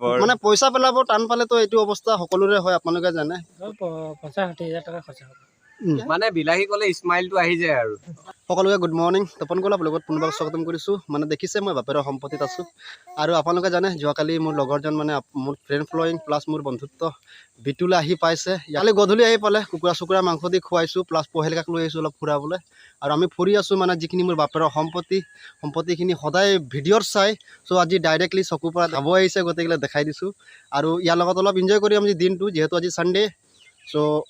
মানে পইচা পেলাব টান পালেতো এইটো অৱস্থা সকলোৰে হয়, আপোনালোকে জানে। 50-60 হাজাৰ টকা খৰচা হ'ব। মানে বিলাহী ক'লে স্মাইলটো আহি যায় আৰু। সকলোকে গুড মৰ্ণিং। তপন গোলাপ লগত পুনৰবাৰ স্বাগতম কৰিছোঁ। মানে দেখিছে মই বাপেৰৰ সম্পত্তিত আছোঁ আৰু আপোনালোকে জানে যোৱাকালি মোৰ লগৰজন মানে মোৰ ফ্ৰেণ্ড ফ্লয়িং প্লাছ মোৰ বন্ধুত্ব বিটুলে আহি পাইছে। কালি গধূলি আহি পালে, কুকুৰা চুকুৰা মাংস দি খুৱাইছোঁ প্লাছ পহেলিকাক লৈ আহিছোঁ অলপ ফুৰাবলৈ। আৰু আমি ফুৰি আছোঁ মানে যিখিনি মোৰ বাপেৰৰ সম্পত্তিখিনি সদায় ভিডিঅ'ত চাই। চ' আজি ডাইৰেক্টলি চকুৰ পৰা যাব আহিছে, গোটেইবিলাক দেখাই দিছোঁ। আৰু ইয়াৰ লগত অলপ এনজয় কৰিম আজি দিনটো, যিহেতু আজি ছানডে। চ'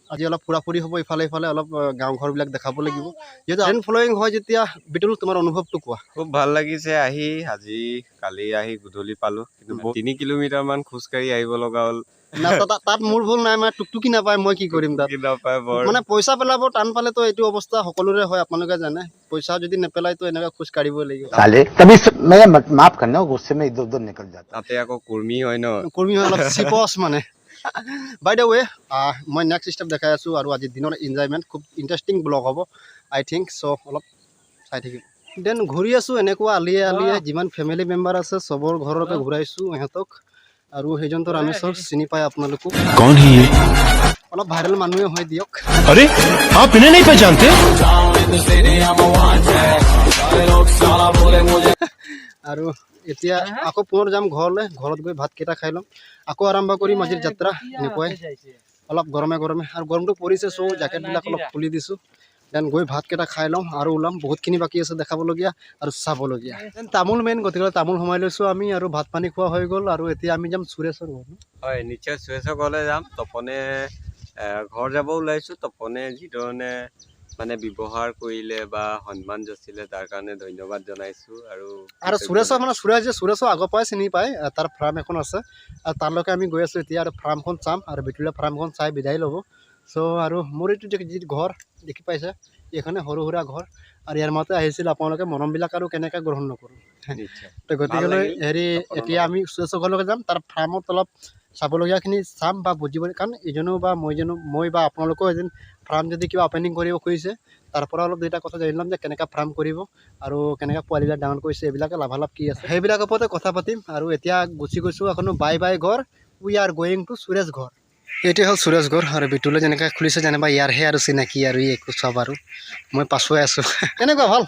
আজি অলপ ফুৰা ফুৰি হ'ব, ইফালে অলপ গাঁও ঘৰবিলাক দেখাব লাগিব। যিহেতু ফ্ৰেণ্ড ফ্লয়িং হয় যেতিয়া, বিটুল তোমাৰ অনুভৱটো কোৱা। খুব ভাল লাগিছে আহি। কালি আহি গধূলি পালোঁ, কিন্তু 3 কিলোমিটাৰ মান খোজকাঢ়ি আহিব লগা হ'ল। না তাত মোৰ ভুল নাই, মানে টুকটুকি নাপায়, মই কি কৰিম তাত। মানে পইচা পেলাব টান পালেতো এইটো অৱস্থা সকলোৰে হয়, আপোনালোকে জানে। পইচা যদি নেপেলাইতো এনেকৈ খোজ কাঢ়িবই লাগিব। माफ करना गुस्से में इधर उधर निकल जाता তাতে আকৌ কৰ্মী হয় ন, কৰ্মী হয় অলপ চিপচ মানে। বাই দ্য ৱে, মই নেক্সট ষ্টেপ দেখাই আছোঁ আৰু আজি দিনৰ এনজয়মেণ্ট খুব ইণ্টাৰেষ্টিং ব্লগ হ'ব আই থিংক। চ' অলপ চাই থাকিম। দেন ঘূৰি আছোঁ এনেকুৱা আলিয়ে যিমান ফেমিলি মেম্বাৰ আছে চবৰ ঘৰলৈকে ঘূৰাইছোঁ ইহঁতক। আৰু সেইজনটো ৰামেশ্বৰ চিনি পায় আপোনালোকো। कौन है ये? অলপ ভাইৰেল মানুহে হয় দিয়ক। अरे आप इन्हें नहीं पहचानते? আৰু এতিয়া আকৌ পুনৰ যাম ঘৰলৈ, ঘৰত গৈ ভাতকেইটা খাই ল'ম, আকৌ আৰম্ভ কৰিম আজিৰ যাত্ৰা। এনেকুৱাই অলপ গৰমে আৰু গৰমটো পৰিছে, চ' জেকেটবিলাক অলপ খুলি দিছোঁ। দেন গৈ ভাতকেইটা খাই লওঁ আৰু ওলাম। বহুতখিনি বাকী আছে দেখাবলগীয়া আৰু চাবলগীয়া। দেন তামোল মেইন, গতিকে তামোল সোমাই লৈছোঁ আমি আৰু ভাত পানী খোৱা হৈ গ'ল। আৰু এতিয়া আমি যাম সুৰেশৰ ঘৰ। হয় নিশ্চয় সুৰেশৰ ঘৰলৈ যাম। তপনে ঘৰ যাব ওলাইছোঁ। তপনে যিধৰণে মানে ব্যৱহাৰ কৰিলে বা সন্মান যাচিলে তাৰ কাৰণে ধন্যবাদ জনাইছোঁ। আৰু সুৰেশৰ মানে সুৰেশৰ আগৰ পৰাই চিনি পায়, তাৰ ফাৰ্ম এখন আছে আৰু তাৰলৈকে আমি গৈ আছোঁ এতিয়া। আৰু ফাৰ্মখন চাম আৰু বিটুলে ফাৰ্মখন চাই বিদায় ল'ব। চ' আৰু মোৰ এইটো যি ঘৰ দেখি পাইছে, এইখনে সৰু সুৰা ঘৰ। আৰু ইয়াৰ মাজতে আহিছিল আপোনালোকে, মৰমবিলাক আৰু কেনেকৈ গ্ৰহণ নকৰোঁ। তো গতিকেলৈ এতিয়া আমি সুৰেশৰ ঘৰলৈকে যাম। তাৰ ফাৰ্মত অলপ চাবলগীয়াখিনি চাম বা বুজিব, কাৰণ ইজনো বা মই বা আপোনালোকেও এদিন ফাৰ্ম যদি কিবা অপেনিং কৰিব খুজিছে, তাৰ পৰা অলপ দুটা কথা জানি ল'ম যে কেনেকৈ ফাৰ্ম কৰিব আৰু কেনেকৈ পোৱালিবিলাক ডাঙৰ কৰিছে, এইবিলাকে লাভালাভ কি আছে সেইবিলাকৰ ওপৰতে কথা পাতিম। আৰু এতিয়া গুচি গৈছোঁ এখনো বাই ঘৰ। We are going to Suresh ঘৰ। এইটোৱে হ'ল সুৰেশ ঘৰ। আৰু বিটুলে যেনেকৈ খুলিছে যেনিবা ইয়াৰহে আৰু চিনাকি আৰু একো চব আৰু মই পাছুৱাই আছোঁ। কেনেকুৱা ভাল?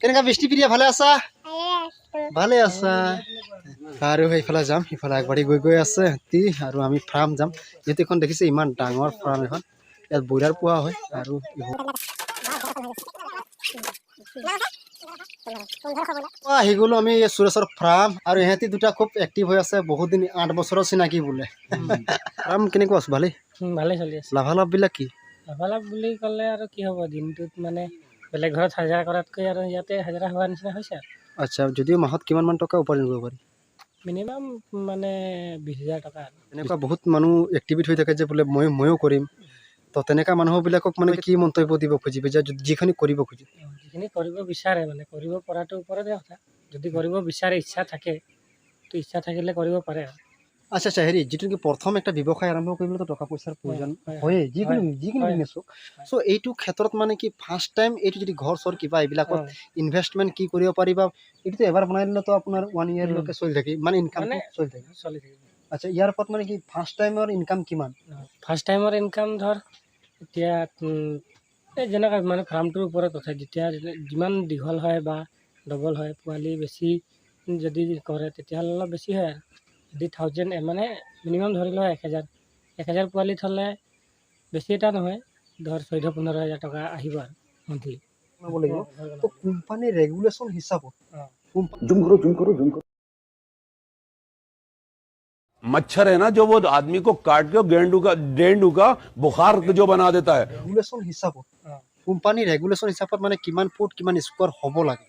কেনেকুৱা বৃষ্টি পিৰিয়া, ভালে আছা? ভালে আছা? আৰু সেইফালে যাম, সিফালে আগবাঢ়ি গৈ আছে আৰু আমি ফাৰ্ম যাম। যিহেতু এখন দেখিছে ইমান ডাঙৰ ফাৰ্ম এখন, ইয়াত ব্ৰইলাৰ পোৱা হয়। আৰু আহি গ'লো আমি সুৰেশৰ ফাৰ্ম। আৰু ইহঁতি দুটা খুব এক্টিভ হৈ আছে, বহুত দিন 8 বছৰৰ চিনাকি বোলে। ফাৰ্ম কেনেকুৱা আছে? ভালেই ভালেই চলি আছে। লাভালাভবিলাক কি? লাভালাভ বুলি ক'লে আৰু কি হ'ব, দিনটোত মানে বেলেগ ঘৰত হাজিৰা কৰাতকৈ আৰু ইয়াতে হাজিৰা হোৱাৰ নিচিনা হৈছে আৰু। আচ্ছা, যদিও মাহত কিমান টকা উপাৰ্জন কৰিব পাৰি? মিনিমাম মানে 20,000 টকা। এনেকুৱা বহুত মানুহ এক্টিভিট হৈ থাকে যে বোলে ময়ো কৰিম। তো তেনেকুৱা মানুহবিলাকক মানে কি মন্তব্য দিব খুজিবি যে যিখিনি কৰিব খুজি? যিখিনি কৰিব বিচাৰে, মানে কৰিব পৰাটোৰ ওপৰতে কথা। যদি কৰিব বিচাৰে, ইচ্ছা থাকে, তো ইচ্ছা থাকিলে কৰিব পাৰে আৰু। আচ্ছা, যিটো নেকি প্ৰথম একটা ব্যৱসায় আৰম্ভ কৰিবলৈতো টকা পইচাৰ প্ৰয়োজন হয়েই, যিকোনো বিজনেছ হওক। চ' এইটো ক্ষেত্ৰত মানে কি ফাৰ্ষ্ট টাইম এইটো যদি ঘৰ চৰ কিবা এইবিলাকত ইনভেষ্টমেণ্ট কি কৰিব পাৰিবা? এইটোতো এবাৰ বনাই দিলেতো আপোনাৰ 1 yearলৈকে চলি থাকে, মানে ইনকাম চলি থাকে। আচ্ছা, ইয়াৰ ওপৰত মানে কি ফাৰ্ষ্ট টাইমৰ ইনকাম কিমান? ফাৰ্ষ্ট টাইমৰ ইনকাম ধৰ এতিয়া এই যেনেকৈ মানে ফাৰ্মটোৰ ওপৰত কথা। যেতিয়া যিমান দীঘল হয় বা ডবল হয়, পোৱালি বেছি যদি কৰে তেতিয়াহ'লে অলপ বেছি হয় আৰু। যদি 1000 মানে মিনিমাম ধৰি লওক 1000 পোৱালিত হ'লে বেছি এটা নহয়, ধৰ 14-15 হাজাৰ টকা আহিব আৰু মান্থলি। তো কোম্পানীৰ ৰেগুলেশ্যন হিচাপত मच्छर है ना, जो वो आदमी को काट के गेंडू का बुखार जो बना देता है। ৰেগুলেশ্যন হিচাপত কোম্পানীৰ ৰেগুলেশ্যন হিচাপত মানে কিমান ফুট কিমান স্কোৱাৰ হ'ব লাগে?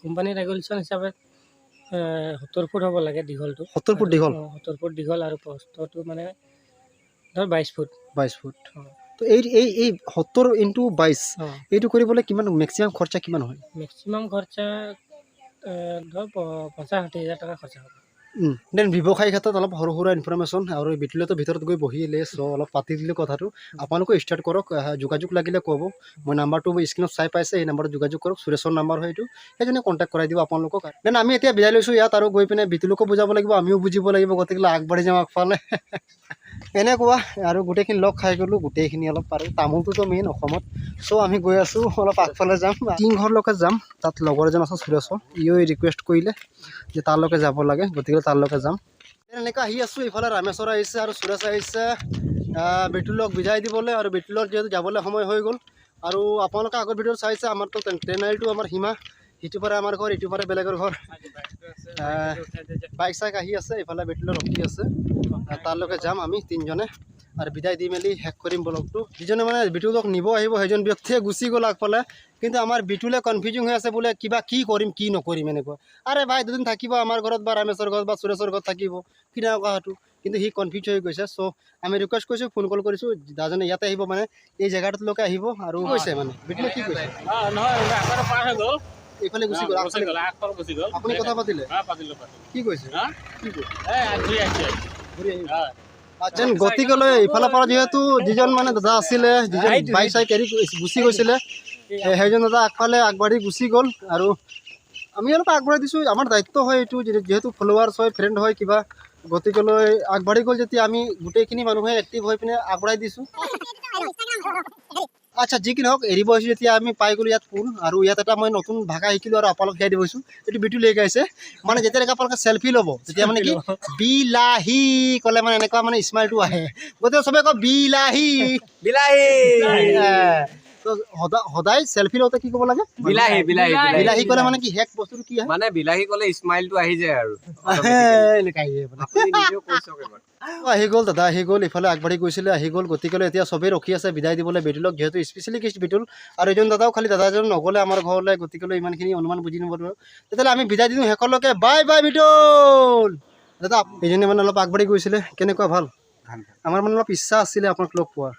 কোম্পানীৰ ৰেগুলেশ্যন হিচাপে 70 ফুট হ'ব লাগে দীঘলটো। 70 ফুট দীঘল? 70 ফুট দীঘল আৰু প্ৰস্থটো মানে ধৰ 22 ফুট। 22 ফুট। তো এই 70 × 22 এইটো কৰিবলৈ কিমান মেক্সিমাম খৰচা কিমান হয়? মেক্সিমাম খৰচা ধৰ 50-60 হাজাৰ টকা খৰচা হ'ব। দেন ব্যৱসায়ী ক্ষেত্ৰত অলপ সৰু সুৰা ইনফৰমেশ্যন আৰু বিটুলেতো ভিতৰত গৈ বহি আহিলে চ' অলপ পাতি দিলোঁ কথাটো আপোনালোকে ষ্টাৰ্ট কৰক যোগাযোগ লাগিলে ক'ব মই নাম্বাৰটো স্ক্ৰীণত চাই পাইছে এই নাম্বাৰত যোগাযোগ কৰক সুৰেশৰ নাম্বাৰ হয় এইটো সেইজনে কণ্টেক্ট কৰাই দিব আপোনালোকক দেন আমি এতিয়া বিদায় লৈছোঁ ইয়াত আৰু গৈ পিনে বিটুলকো বুজাব লাগিব আমিও বুজিব লাগিব গতিকে আগবাঢ়ি যাওঁ আগফালে এনেকুৱা আৰু গোটেইখিনি লগ খাই গ'লোঁ গোটেইখিনি অলপ পাৰোঁ তামোলটোতো মেইন অসমত চ' আমি গৈ আছোঁ অলপ আগফালে যাম টিংঘৰলৈকে যাম তাত লগৰ এজন আছে সুৰেশৰ ইও ৰিকুৱেষ্ট কৰিলে যে তালৈকে যাব লাগে গতিকে তালৈকে যাম এনেকৈ আহি আছোঁ এইফালে ৰামেশ্বৰ আহিছে আৰু সুৰেশ আহিছে বিটুলক বিদায় দিবলৈ আৰু বিটুলৰ যিহেতু যাবলৈ সময় হৈ গ'ল আৰু আপোনালোকে আগৰ ভিডিঅ'ত চাইছে আমাৰতো ট্ৰেইনাৰটো আমাৰ সীমা সিটো পাৰে আমাৰ ঘৰ ইটো পাৰে বেলেগৰ ঘৰ বাইক চাইক আহি আছে এইফালে বিটুলৰ ৰখি আছে তালৈকে যাম আমি তিনিজনে আৰু বিদায় দি মেলি শেষ কৰিম ব্লগটো যিজনে মানে বিটুলক নিব আহিব সেইজন ব্যক্তিয়ে গুচি গ'ল আগফালে কিন্তু আমাৰ বিটুলে কনফিউজিং হৈ আছে বোলে কিবা কি কৰিম কি নকৰিম এনেকুৱা আৰে ভাই দুদিন থাকিব আমাৰ ঘৰত বা ৰামেশ্বৰ ঘৰত বা সুৰেশৰ ঘৰত থাকিব কি নাই কথাটো কিন্তু সি কনফিউজ হৈ গৈছে চ' আমি ৰিকুৱেষ্ট কৰিছোঁ ফোন কল কৰিছোঁ দাদাজনে ইয়াতে আহিব মানে এই জেগাটোলৈকে আহিব আৰু কৈছে মানে বিটুলে কি কৈছে এইফালে গুচি গ'ল আপুনি কথা পাতিলে কি কৈছে যেন গতিকেলৈ ইফালৰ পৰা যিহেতু যিজন মানে দাদা আছিলে যিজন বাইক চাইক এৰি গুচি গৈছিলে সেইজন দাদা আগফালে আগবাঢ়ি গুচি গ'ল আৰু আমি অলপ আগবঢ়াই দিছোঁ আমাৰ দায়িত্ব হয় এইটো যিহেতু ফলোৱাৰ্ছ হয় ফ্ৰেণ্ড হয় কিবা গতিকেলৈ আগবাঢ়ি গ'ল যেতিয়া আমি গোটেইখিনি মানুহে এক্টিভ হৈ পিনে আগবঢ়াই দিছোঁ আচ্ছা যি কি নহওক এৰিব আহিছোঁ যেতিয়া আমি পাই গ'লোঁ ইয়াত ফোন আৰু ইয়াত এটা মই নতুন ভাষা শিকিলোঁ আৰু আপোনালোক শিকাই দিব গৈছোঁ এইটো বিটু লৈ গাইছে মানে যেতিয়ালৈকে আপোনালোকে চেল্ফি ল'ব তেতিয়া মানে কি বিলাহী ক'লে মানে এনেকুৱা মানে স্মাইলটো আহে গতিকে চবে কয় বিলাহী সদায় চেল্ফি লওঁতে কি ক'ব লাগে বিলাহী ক'লে মানে কি হেক বস্তুটো কি আহে মানে বিলাহী ক'লে স্মাইলটো আহি যায় আৰু আহি গ'ল দাদা আহি গ'ল ইফালে আগবাঢ়ি গৈছিলে আহি গ'ল গতিকেলৈ এতিয়া চবেই ৰখি আছে বিদায় দিবলৈ বিটুলক যিহেতু স্পেচিয়েলি গেষ্ট বিটুল আৰু এজন দাদাও খালি দাদা এজন নগ'লে আমাৰ ঘৰলৈ গতিকেলৈ ইমানখিনি অনুমান বুজি নপৰিব তেতিয়াহ'লে আমি বিদায় দিওঁ শেষলৈকে বাই বাই বিটুল দাদা এইজনে মানে অলপ আগবাঢ়ি গৈছিলে কেনেকুৱা ভাল আমাৰ মানে অলপ ইচ্ছা আছিলে আপোনাক লগ পোৱাৰ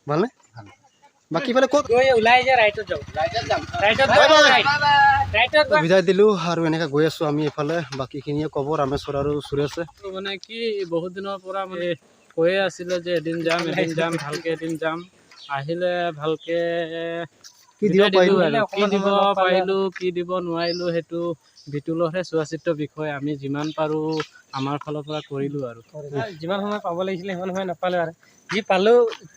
ভালনে বাকী ফালে ক'ত ওলাই যায় ৰাইটত যাওঁ বিদায় দিলোঁ আৰু এনেকৈ গৈ আছোঁ আমি এইফালে বাকীখিনিয়ে ক'ব ৰামেশ্বৰ আৰু সুৰেশে মানে কি বহুত দিনৰ পৰা মানে কৈয়ে আছিলে যে এদিন যাম ভালকে এদিন যাম আহিলে ভালকে কি দিব পাৰিলোঁ কি দিব পাৰিলোঁ কি দিব নোৱাৰিলোঁ সেইটো বিটুলৰহে চোৱাচিত্ৰ বিষয় আমি যিমান পাৰোঁ আমাৰ ফালৰ পৰা কৰিলোঁ আৰু যিমান সময় পাব লাগিছিলে সিমান সময় নাপালোঁ আৰু যি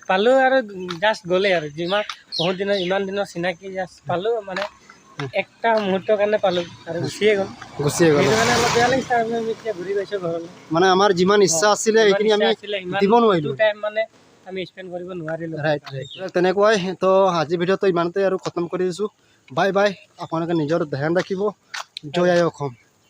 পালোঁ আৰু জাষ্ট গ'লে আৰু যিমান বহুত দিনৰ ইমান দিনৰ চিনাকি জাষ্ট পালোঁ মানে একটা মুহূৰ্তৰ কাৰণে পালোঁ আৰু গুচিয়ে গ'ল সেইটো কাৰণে অলপ বেয়া লাগিছে আৰু আমি এতিয়া ঘূৰি গৈছোঁ ঘৰলৈ মানে আমাৰ যিমান ইচ্ছা আছিলে এইখিনি আমি দিব নোৱাৰিলোঁ টাইম মানে আমি স্পেণ্ড কৰিব নোৱাৰিলোঁ ৰাইট তেনেকুৱাই তো আজিৰ ভিডিঅ'টো ইমানতে আৰু খতম কৰি দিছোঁ বাই বাই আপোনালোকে নিজৰ ধ্যান ৰাখিব জয় আই অসম